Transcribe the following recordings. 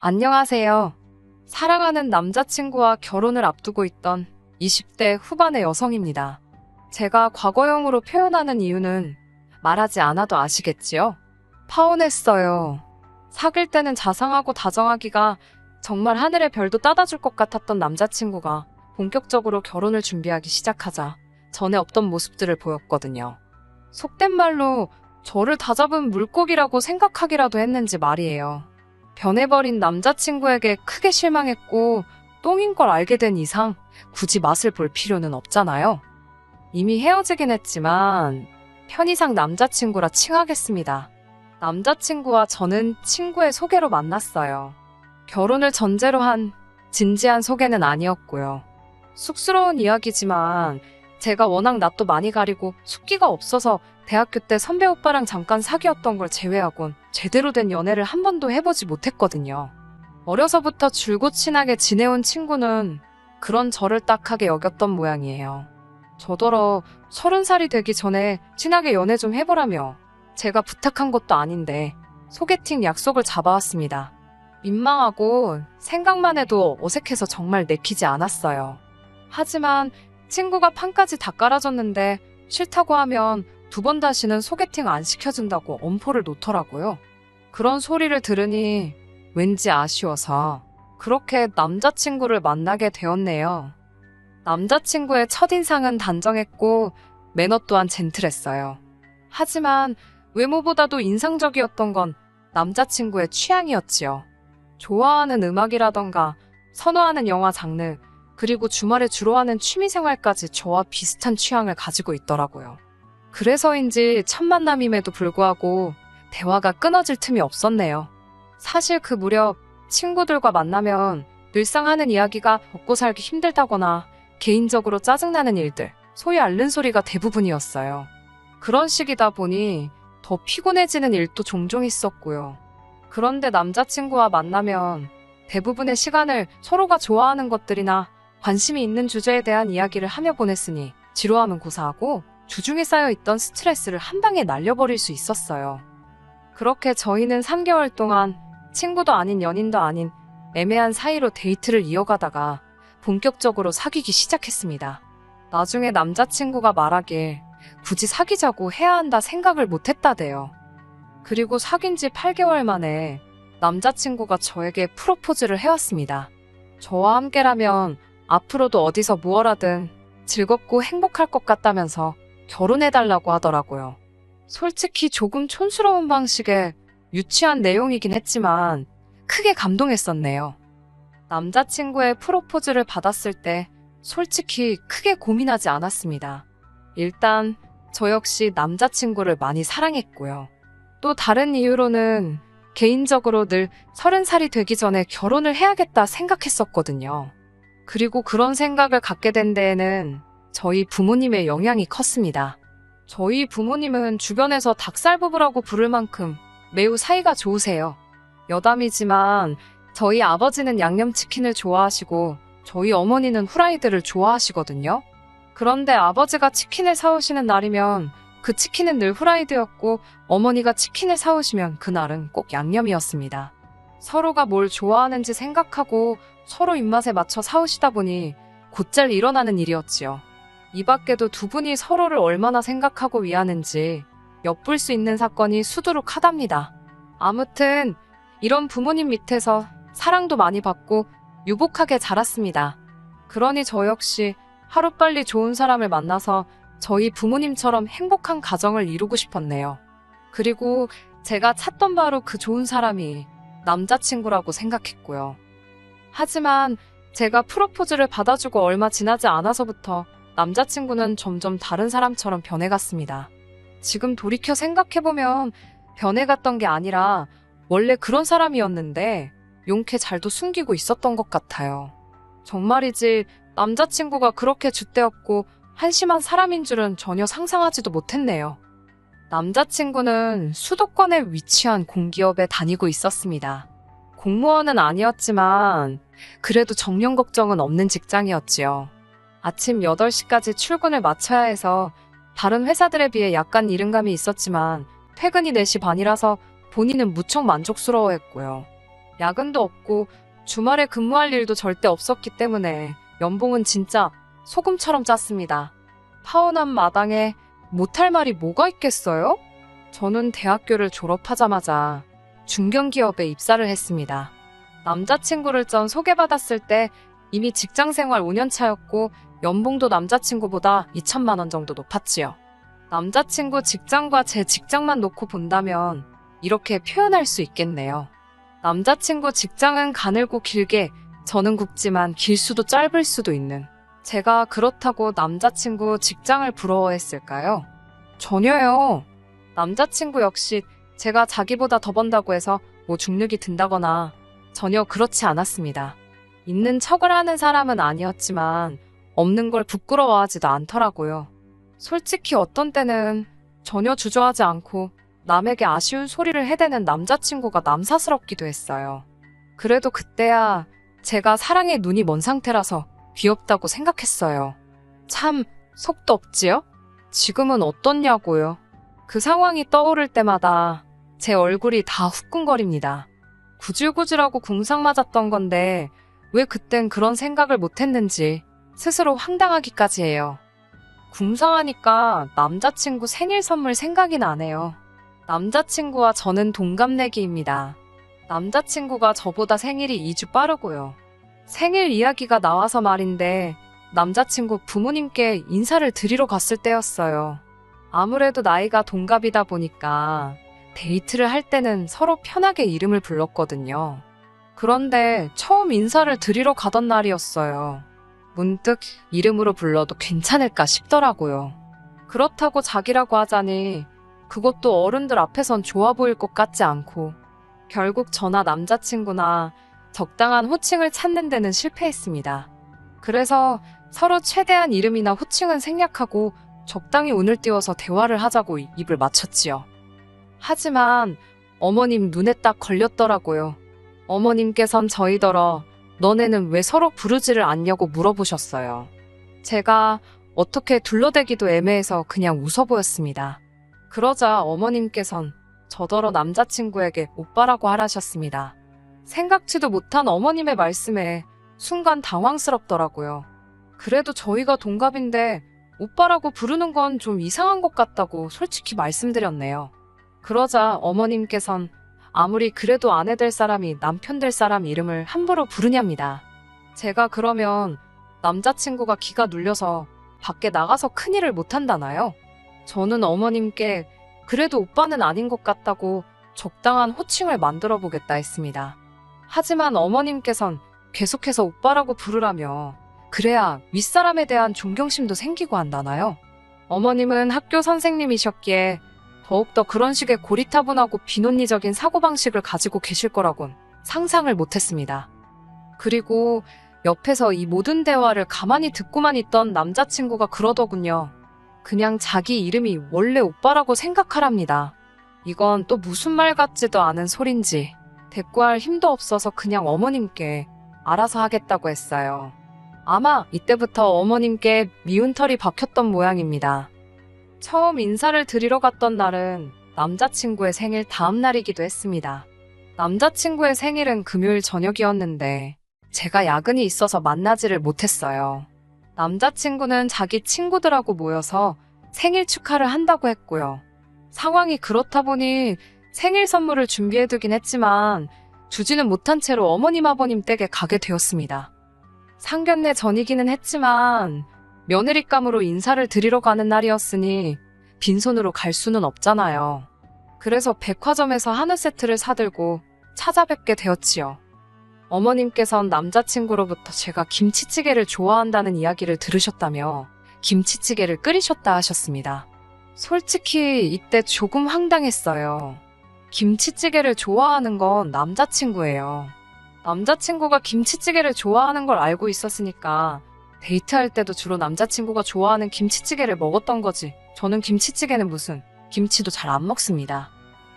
안녕하세요. 사랑하는 남자친구와 결혼을 앞두고 있던 20대 후반의 여성입니다. 제가 과거형으로 표현하는 이유는 말하지 않아도 아시겠지요? 파혼했어요. 사귈 때는 자상하고 다정하기가 정말 하늘의 별도 따다줄 것 같았던 남자친구가 본격적으로 결혼을 준비하기 시작하자 전에 없던 모습들을 보였거든요. 속된 말로 저를 다잡은 물고기라고 생각하기라도 했는지 말이에요. 변해버린 남자친구에게 크게 실망했고 똥인 걸 알게 된 이상 굳이 맛을 볼 필요는 없잖아요. 이미 헤어지긴 했지만 편의상 남자친구라 칭하겠습니다. 남자친구와 저는 친구의 소개로 만났어요. 결혼을 전제로 한 진지한 소개는 아니었고요. 쑥스러운 이야기지만 제가 워낙 낯도 많이 가리고 숫기가 없어서 대학교 때 선배 오빠랑 잠깐 사귀었던 걸 제외하곤 제대로 된 연애를 한 번도 해보지 못했거든요. 어려서부터 줄곧 친하게 지내온 친구는 그런 저를 딱하게 여겼던 모양이에요. 저더러 30살이 되기 전에 친하게 연애 좀 해보라며 제가 부탁한 것도 아닌데 소개팅 약속을 잡아왔습니다. 민망하고 생각만 해도 어색해서 정말 내키지 않았어요. 하지만 친구가 판까지 다 깔아줬는데 싫다고 하면 2번 다시는 소개팅 안 시켜준다고 엄포를 놓더라고요. 그런 소리를 들으니 왠지 아쉬워서 그렇게 남자친구를 만나게 되었네요. 남자친구의 첫인상은 단정했고 매너 또한 젠틀했어요. 하지만 외모보다도 인상적이었던 건 남자친구의 취향이었지요. 좋아하는 음악이라던가 선호하는 영화 장르, 그리고 주말에 주로 하는 취미생활까지 저와 비슷한 취향을 가지고 있더라고요. 그래서인지 첫 만남임에도 불구하고 대화가 끊어질 틈이 없었네요. 사실 그 무렵 친구들과 만나면 늘상 하는 이야기가 먹고 살기 힘들다거나 개인적으로 짜증나는 일들, 소위 앓는 소리가 대부분이었어요. 그런 시기다 보니 더 피곤해지는 일도 종종 있었고요. 그런데 남자친구와 만나면 대부분의 시간을 서로가 좋아하는 것들이나 관심이 있는 주제에 대한 이야기를 하며 보냈으니 지루함은 고사하고 주중에 쌓여있던 스트레스를 한 방에 날려버릴 수 있었어요. 그렇게 저희는 3개월 동안 친구도 아닌 연인도 아닌 애매한 사이로 데이트를 이어가다가 본격적으로 사귀기 시작했습니다. 나중에 남자친구가 말하길 굳이 사귀자고 해야 한다 생각을 못했다대요. 그리고 사귄 지 8개월 만에 남자친구가 저에게 프로포즈를 해왔습니다. 저와 함께라면 앞으로도 어디서 무엇하든 즐겁고 행복할 것 같다면서 결혼해달라고 하더라고요. 솔직히 조금 촌스러운 방식의 유치한 내용이긴 했지만 크게 감동했었네요. 남자친구의 프로포즈를 받았을 때 솔직히 크게 고민하지 않았습니다. 일단 저 역시 남자친구를 많이 사랑했고요. 또 다른 이유로는 개인적으로 늘 30살이 되기 전에 결혼을 해야겠다 생각했었거든요. 그리고 그런 생각을 갖게 된 데에는 저희 부모님의 영향이 컸습니다. 저희 부모님은 주변에서 닭살 부부라고 부를 만큼 매우 사이가 좋으세요. 여담이지만 저희 아버지는 양념치킨을 좋아하시고 저희 어머니는 후라이드를 좋아하시거든요. 그런데 아버지가 치킨을 사오시는 날이면 그 치킨은 늘 후라이드였고 어머니가 치킨을 사오시면 그날은 꼭 양념이었습니다. 서로가 뭘 좋아하는지 생각하고 서로 입맛에 맞춰 사오시다 보니 곧잘 일어나는 일이었지요. 이 밖에도 두 분이 서로를 얼마나 생각하고 위하는지 엿볼 수 있는 사건이 수두룩하답니다. 아무튼 이런 부모님 밑에서 사랑도 많이 받고 유복하게 자랐습니다. 그러니 저 역시 하루빨리 좋은 사람을 만나서 저희 부모님처럼 행복한 가정을 이루고 싶었네요. 그리고 제가 찾던 바로 그 좋은 사람이 남자친구라고 생각했고요. 하지만 제가 프로포즈를 받아주고 얼마 지나지 않아서부터 남자친구는 점점 다른 사람처럼 변해갔습니다. 지금 돌이켜 생각해보면 변해갔던 게 아니라 원래 그런 사람이었는데 용케 잘도 숨기고 있었던 것 같아요. 정말이지 남자친구가 그렇게 줏대없고 한심한 사람인 줄은 전혀 상상하지도 못했네요. 남자친구는 수도권에 위치한 공기업에 다니고 있었습니다. 공무원은 아니었지만 그래도 정년 걱정은 없는 직장이었지요. 아침 8시까지 출근을 마쳐야 해서 다른 회사들에 비해 약간 이른감이 있었지만 퇴근이 4시 반이라서 본인은 무척 만족스러워했고요. 야근도 없고 주말에 근무할 일도 절대 없었기 때문에 연봉은 진짜 소금처럼 짰습니다. 파혼한 마당에 못할 말이 뭐가 있겠어요? 저는 대학교를 졸업하자마자 중견기업에 입사를 했습니다. 남자친구를 전 소개받았을 때 이미 직장생활 5년 차였고 연봉도 남자친구보다 2천만 원 정도 높았지요. 남자친구 직장과 제 직장만 놓고 본다면 이렇게 표현할 수 있겠네요. 남자친구 직장은 가늘고 길게, 저는 굵지만 길 수도 짧을 수도 있는. 제가 그렇다고 남자친구 직장을 부러워했을까요? 전혀요. 남자친구 역시 제가 자기보다 더 번다고 해서 뭐 중력이 든다거나 전혀 그렇지 않았습니다. 있는 척을 하는 사람은 아니었지만 없는 걸 부끄러워하지도 않더라고요. 솔직히 어떤 때는 전혀 주저하지 않고 남에게 아쉬운 소리를 해대는 남자친구가 남사스럽기도 했어요. 그래도 그때야 제가 사랑에 눈이 먼 상태라서 귀엽다고 생각했어요. 참 속도 없지요? 지금은 어떻냐고요. 그 상황이 떠오를 때마다 제 얼굴이 다 후끈거립니다. 구질구질하고 궁상 맞았던 건데 왜 그땐 그런 생각을 못했는지 스스로 황당하기까지 해요. 궁상하니까 남자친구 생일 선물 생각이 나네요. 남자친구와 저는 동갑내기입니다. 남자친구가 저보다 생일이 2주 빠르고요. 생일 이야기가 나와서 말인데 남자친구 부모님께 인사를 드리러 갔을 때였어요. 아무래도 나이가 동갑이다 보니까 데이트를 할 때는 서로 편하게 이름을 불렀거든요. 그런데 처음 인사를 드리러 가던 날이었어요. 문득 이름으로 불러도 괜찮을까 싶더라고요. 그렇다고 자기라고 하자니 그것도 어른들 앞에선 좋아 보일 것 같지 않고 결국 저나 남자친구나 적당한 호칭을 찾는 데는 실패했습니다. 그래서 서로 최대한 이름이나 호칭은 생략하고 적당히 운을 띄워서 대화를 하자고 입을 맞췄지요. 하지만 어머님 눈에 딱 걸렸더라고요. 어머님께선 저희더러 너네는 왜 서로 부르지를 않냐고 물어보셨어요. 제가 어떻게 둘러대기도 애매해서 그냥 웃어 보였습니다. 그러자 어머님께선 저더러 남자친구에게 오빠라고 하라셨습니다. 생각지도 못한 어머님의 말씀에 순간 당황스럽더라고요. 그래도 저희가 동갑인데 오빠라고 부르는 건 좀 이상한 것 같다고 솔직히 말씀드렸네요. 그러자 어머님께선 아무리 그래도 아내 될 사람이 남편 될 사람 이름을 함부로 부르냐입니다. 제가 그러면 남자친구가 기가 눌려서 밖에 나가서 큰일을 못한다나요? 저는 어머님께 그래도 오빠는 아닌 것 같다고 적당한 호칭을 만들어 보겠다 했습니다. 하지만 어머님께선 계속해서 오빠라고 부르라며 그래야 윗사람에 대한 존경심도 생기고 한다나요? 어머님은 학교 선생님이셨기에 더욱더 그런 식의 고리타분하고 비논리적인 사고방식을 가지고 계실 거라곤 상상을 못했습니다. 그리고 옆에서 이 모든 대화를 가만히 듣고만 있던 남자친구가 그러더군요. 그냥 자기 이름이 원래 오빠라고 생각하랍니다. 이건 또 무슨 말 같지도 않은 소린지 대꾸할 힘도 없어서 그냥 어머님께 알아서 하겠다고 했어요. 아마 이때부터 어머님께 미운 털이 박혔던 모양입니다. 처음 인사를 드리러 갔던 날은 남자친구의 생일 다음 날이기도 했습니다. 남자친구의 생일은 금요일 저녁이었는데 제가 야근이 있어서 만나지를 못했어요. 남자친구는 자기 친구들하고 모여서 생일 축하를 한다고 했고요. 상황이 그렇다 보니 생일 선물을 준비해두긴 했지만 주지는 못한 채로 어머님 아버님 댁에 가게 되었습니다. 상견례 전이기는 했지만 며느리감으로 인사를 드리러 가는 날이었으니 빈손으로 갈 수는 없잖아요. 그래서 백화점에서 한우 세트를 사들고 찾아뵙게 되었지요. 어머님께선 남자친구로부터 제가 김치찌개를 좋아한다는 이야기를 들으셨다며 김치찌개를 끓이셨다 하셨습니다. 솔직히 이때 조금 황당했어요. 김치찌개를 좋아하는 건 남자친구예요. 남자친구가 김치찌개를 좋아하는 걸 알고 있었으니까 데이트할 때도 주로 남자친구가 좋아하는 김치찌개를 먹었던 거지. 저는 김치찌개는 무슨, 김치도 잘 안 먹습니다.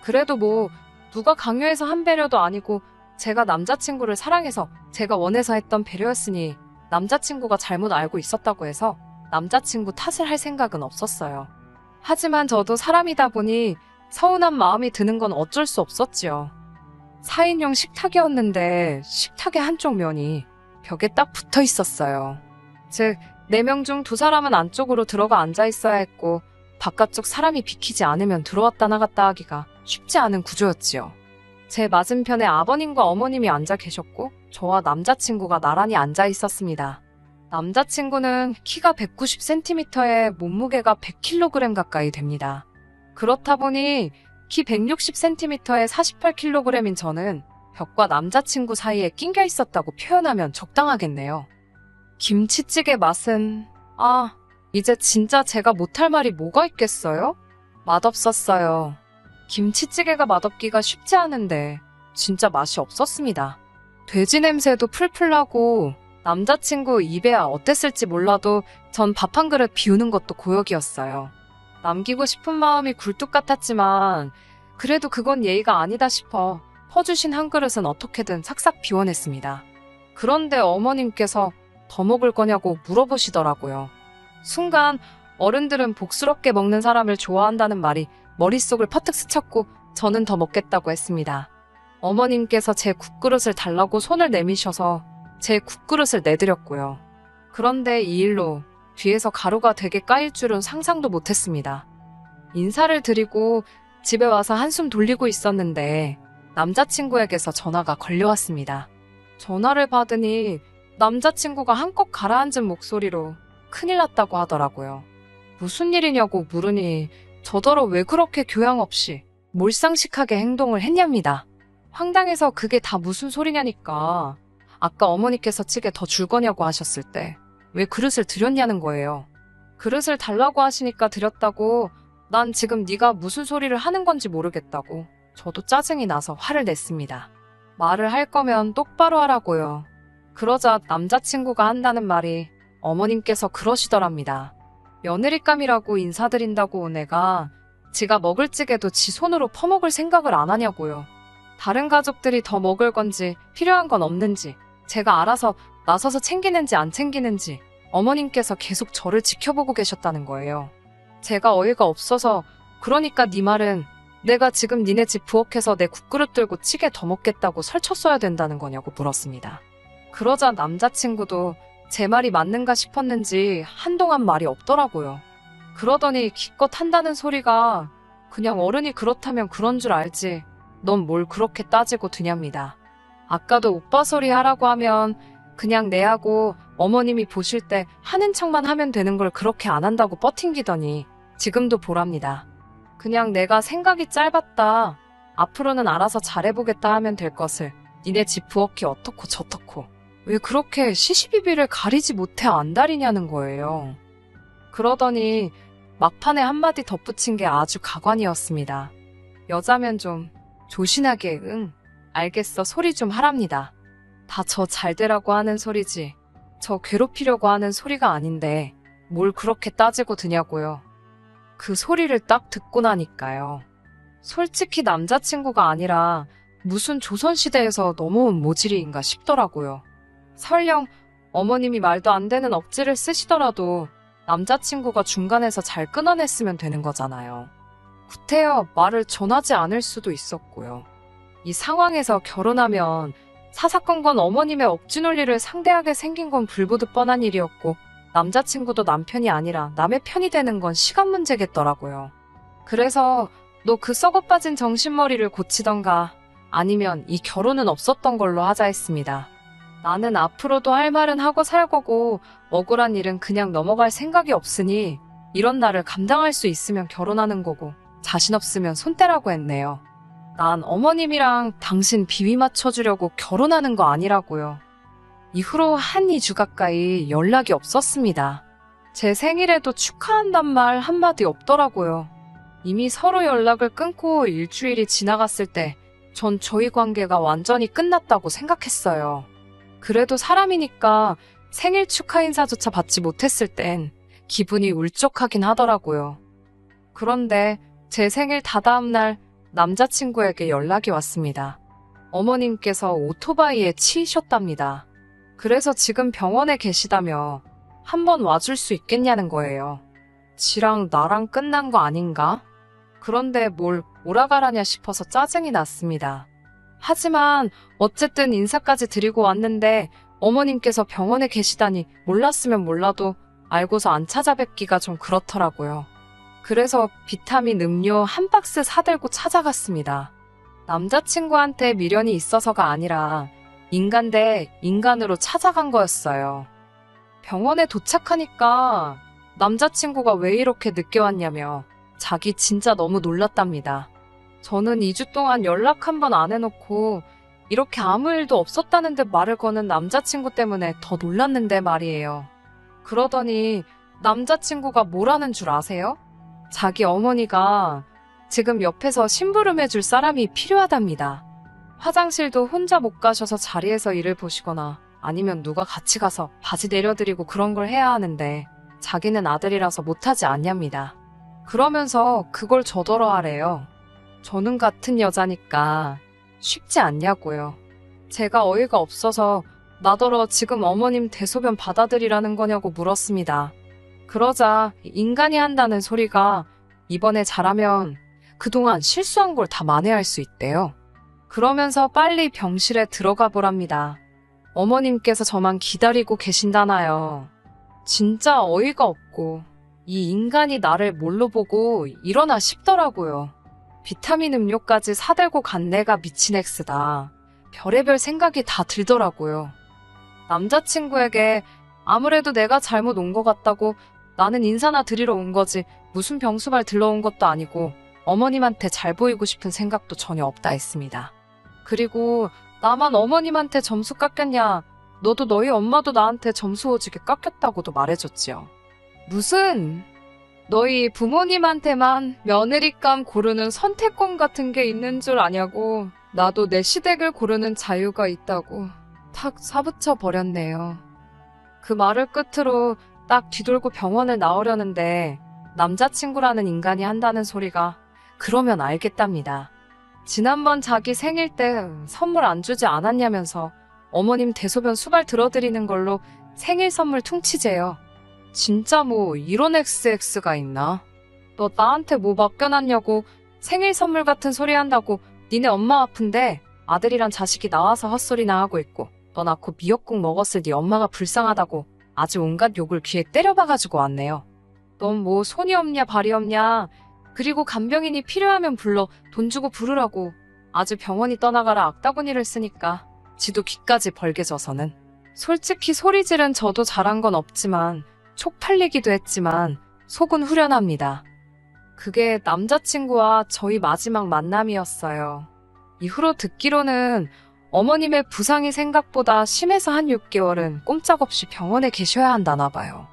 그래도 뭐 누가 강요해서 한 배려도 아니고 제가 남자친구를 사랑해서 제가 원해서 했던 배려였으니 남자친구가 잘못 알고 있었다고 해서 남자친구 탓을 할 생각은 없었어요. 하지만 저도 사람이다 보니 서운한 마음이 드는 건 어쩔 수 없었지요. 4인용 식탁이었는데 식탁의 한쪽 면이 벽에 딱 붙어 있었어요. 즉, 4명 중 2사람은 안쪽으로 들어가 앉아 있어야 했고 바깥쪽 사람이 비키지 않으면 들어왔다 나갔다 하기가 쉽지 않은 구조였지요. 제 맞은편에 아버님과 어머님이 앉아 계셨고 저와 남자친구가 나란히 앉아 있었습니다. 남자친구는 키가 190cm에 몸무게가 100kg 가까이 됩니다. 그렇다 보니 키 160cm에 48kg인 저는 벽과 남자친구 사이에 낑겨 있었다고 표현하면 적당하겠네요. 김치찌개 맛은... 이제 진짜 제가 못할 말이 뭐가 있겠어요? 맛없었어요. 김치찌개가 맛없기가 쉽지 않은데 진짜 맛이 없었습니다. 돼지 냄새도 풀풀 나고 남자친구 입에야 어땠을지 몰라도 전 밥 한 그릇 비우는 것도 고역이었어요. 남기고 싶은 마음이 굴뚝 같았지만 그래도 그건 예의가 아니다 싶어 퍼주신 한 그릇은 어떻게든 싹싹 비워냈습니다. 그런데 어머님께서 더 먹을 거냐고 물어보시더라고요. 순간 어른들은 복스럽게 먹는 사람을 좋아한다는 말이 머릿속을 퍼뜩 스쳤고 저는 더 먹겠다고 했습니다. 어머님께서 제 국그릇을 달라고 손을 내미셔서 제 국그릇을 내드렸고요. 그런데 이 일로 뒤에서 가루가 되게 까일 줄은 상상도 못했습니다. 인사를 드리고 집에 와서 한숨 돌리고 있었는데 남자친구에게서 전화가 걸려왔습니다. 전화를 받으니 남자친구가 한껏 가라앉은 목소리로 큰일 났다고 하더라고요. 무슨 일이냐고 물으니 저더러 왜 그렇게 교양 없이 몰상식하게 행동을 했냐입니다. 황당해서 그게 다 무슨 소리냐니까 아까 어머니께서 찌개 더 줄 거냐고 하셨을 때 왜 그릇을 드렸냐는 거예요. 그릇을 달라고 하시니까 드렸다고 난 지금 네가 무슨 소리를 하는 건지 모르겠다고 저도 짜증이 나서 화를 냈습니다. 말을 할 거면 똑바로 하라고요. 그러자 남자친구가 한다는 말이 어머님께서 그러시더랍니다. 며느리감이라고 인사드린다고 온 애가 지가 먹을 찌개도 지 손으로 퍼먹을 생각을 안 하냐고요. 다른 가족들이 더 먹을 건지 필요한 건 없는지 제가 알아서 나서서 챙기는지 안 챙기는지 어머님께서 계속 저를 지켜보고 계셨다는 거예요. 제가 어이가 없어서 그러니까 네 말은 내가 지금 니네 집 부엌에서 내 국그릇 들고 찌개 더 먹겠다고 설쳤어야 된다는 거냐고 물었습니다. 그러자 남자친구도 제 말이 맞는가 싶었는지 한동안 말이 없더라고요. 그러더니 기껏 한다는 소리가 그냥 어른이 그렇다면 그런 줄 알지 넌 뭘 그렇게 따지고 드냐입니다. 아까도 오빠 소리 하라고 하면 그냥 내하고 어머님이 보실 때 하는 척만 하면 되는 걸 그렇게 안 한다고 뻗팅기더니 지금도 보랍니다. 그냥 내가 생각이 짧았다. 앞으로는 알아서 잘해보겠다 하면 될 것을 니네 집 부엌이 어떻고 저떻고 왜 그렇게 시시비비를 가리지 못해 안달이냐는 거예요. 그러더니 막판에 한마디 덧붙인 게 아주 가관이었습니다. 여자면 좀 조신하게 알겠어 소리 좀 하랍니다. 다 저 잘되라고 하는 소리지 저 괴롭히려고 하는 소리가 아닌데 뭘 그렇게 따지고 드냐고요. 그 소리를 딱 듣고 나니까요. 솔직히 남자친구가 아니라 무슨 조선시대에서 넘어온 모질이인가 싶더라고요. 설령 어머님이 말도 안 되는 억지를 쓰시더라도 남자친구가 중간에서 잘 끊어냈으면 되는 거잖아요. 구태여 말을 전하지 않을 수도 있었고요. 이 상황에서 결혼하면 사사건건 어머님의 억지 논리를 상대하게 생긴 건 불보듯 뻔한 일이었고 남자친구도 남편이 아니라 남의 편이 되는 건 시간 문제겠더라고요. 그래서 너 그 썩어빠진 정신머리를 고치던가 아니면 이 결혼은 없었던 걸로 하자 했습니다. 나는 앞으로도 할 말은 하고 살 거고 억울한 일은 그냥 넘어갈 생각이 없으니 이런 나를 감당할 수 있으면 결혼하는 거고 자신 없으면 손 떼라고 했네요. 난 어머님이랑 당신 비위 맞춰주려고 결혼하는 거 아니라고요. 이후로 한 2주 가까이 연락이 없었습니다. 제 생일에도 축하한단 말 한마디 없더라고요. 이미 서로 연락을 끊고 일주일이 지나갔을 때 전 저희 관계가 완전히 끝났다고 생각했어요. 그래도 사람이니까 생일 축하 인사조차 받지 못했을 땐 기분이 울적하긴 하더라고요. 그런데 제 생일 다다음 날 남자친구에게 연락이 왔습니다. 어머님께서 오토바이에 치이셨답니다. 그래서 지금 병원에 계시다며 한번 와줄 수 있겠냐는 거예요. 지랑 나랑 끝난 거 아닌가? 그런데 뭘 오라가라냐 싶어서 짜증이 났습니다. 하지만 어쨌든 인사까지 드리고 왔는데 어머님께서 병원에 계시다니 몰랐으면 몰라도 알고서 안 찾아뵙기가 좀 그렇더라고요. 그래서 비타민 음료 한 박스 사들고 찾아갔습니다. 남자친구한테 미련이 있어서가 아니라 인간 대 인간으로 찾아간 거였어요. 병원에 도착하니까 남자친구가 왜 이렇게 늦게 왔냐며 자기 진짜 너무 놀랐답니다. 저는 2주 동안 연락 한 번 안 해놓고 이렇게 아무 일도 없었다는데 말을 거는 남자친구 때문에 더 놀랐는데 말이에요. 그러더니 남자친구가 뭐라는 줄 아세요? 자기 어머니가 지금 옆에서 심부름해줄 사람이 필요하답니다. 화장실도 혼자 못 가셔서 자리에서 일을 보시거나 아니면 누가 같이 가서 바지 내려드리고 그런 걸 해야 하는데 자기는 아들이라서 못하지 않냐입니다. 그러면서 그걸 저더러 하래요. 저는 같은 여자니까 쉽지 않냐고요. 제가 어이가 없어서 나더러 지금 어머님 대소변 받아들이라는 거냐고 물었습니다. 그러자 인간이 한다는 소리가 이번에 잘하면 그동안 실수한 걸 다 만회할 수 있대요. 그러면서 빨리 병실에 들어가 보랍니다. 어머님께서 저만 기다리고 계신다나요. 진짜 어이가 없고 이 인간이 나를 뭘로 보고 이러나 싶더라고요. 비타민 음료까지 사들고 간 내가 미친 X다. 별의별 생각이 다 들더라고요. 남자친구에게 아무래도 내가 잘못 온 것 같다고 나는 인사나 드리러 온 거지 무슨 병수발 들러온 것도 아니고 어머님한테 잘 보이고 싶은 생각도 전혀 없다 했습니다. 그리고 나만 어머님한테 점수 깎였냐? 너도 너희 엄마도 나한테 점수 오지게 깎였다고도 말해줬지요. 무슨 너희 부모님한테만 며느리감 고르는 선택권 같은 게 있는 줄 아냐고. 나도 내 시댁을 고르는 자유가 있다고 탁 사붙여 버렸네요. 그 말을 끝으로 딱 뒤돌고 병원을 나오려는데 남자친구라는 인간이 한다는 소리가 그러면 알겠답니다. 지난번 자기 생일 때 선물 안 주지 않았냐면서 어머님 대소변 수발 들어드리는 걸로 생일 선물 퉁치재요. 진짜 뭐 이런 XX가 있나? 너 나한테 뭐 맡겨놨냐고 생일 선물 같은 소리 한다고 니네 엄마 아픈데 아들이란 자식이 나와서 헛소리나 하고 있고 너 낳고 미역국 먹었을 네 엄마가 불쌍하다고 아주 온갖 욕을 귀에 때려박아주고 왔네요. 넌 뭐 손이 없냐 발이 없냐 그리고 간병인이 필요하면 불러 돈 주고 부르라고 아주 병원이 떠나가라 악다구니를 쓰니까 지도 귀까지 벌게 져서는 솔직히 소리 지른 저도 잘한 건 없지만 쪽팔리기도 했지만 속은 후련합니다. 그게 남자친구와 저희 마지막 만남이었어요. 이후로 듣기로는 어머님의 부상이 생각보다 심해서 한 6개월은 꼼짝없이 병원에 계셔야 한다나 봐요.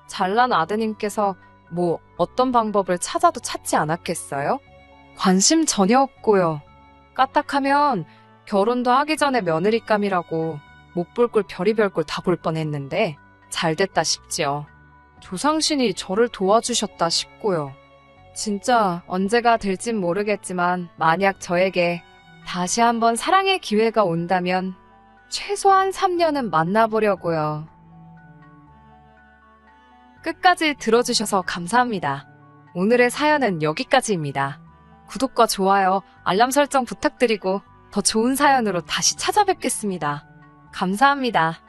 잘난 아드님께서 뭐 어떤 방법을 찾아도 찾지 않았겠어요? 관심 전혀 없고요. 까딱하면 결혼도 하기 전에 며느리감이라고 못 볼 꼴 별의별 꼴 다 볼 뻔했는데 잘됐다 싶지요. 조상신이 저를 도와주셨다 싶고요. 진짜 언제가 될진 모르겠지만 만약 저에게 다시 한번 사랑의 기회가 온다면 최소한 3년은 만나보려고요. 끝까지 들어주셔서 감사합니다. 오늘의 사연은 여기까지입니다. 구독과 좋아요, 알람 설정 부탁드리고 더 좋은 사연으로 다시 찾아뵙겠습니다. 감사합니다.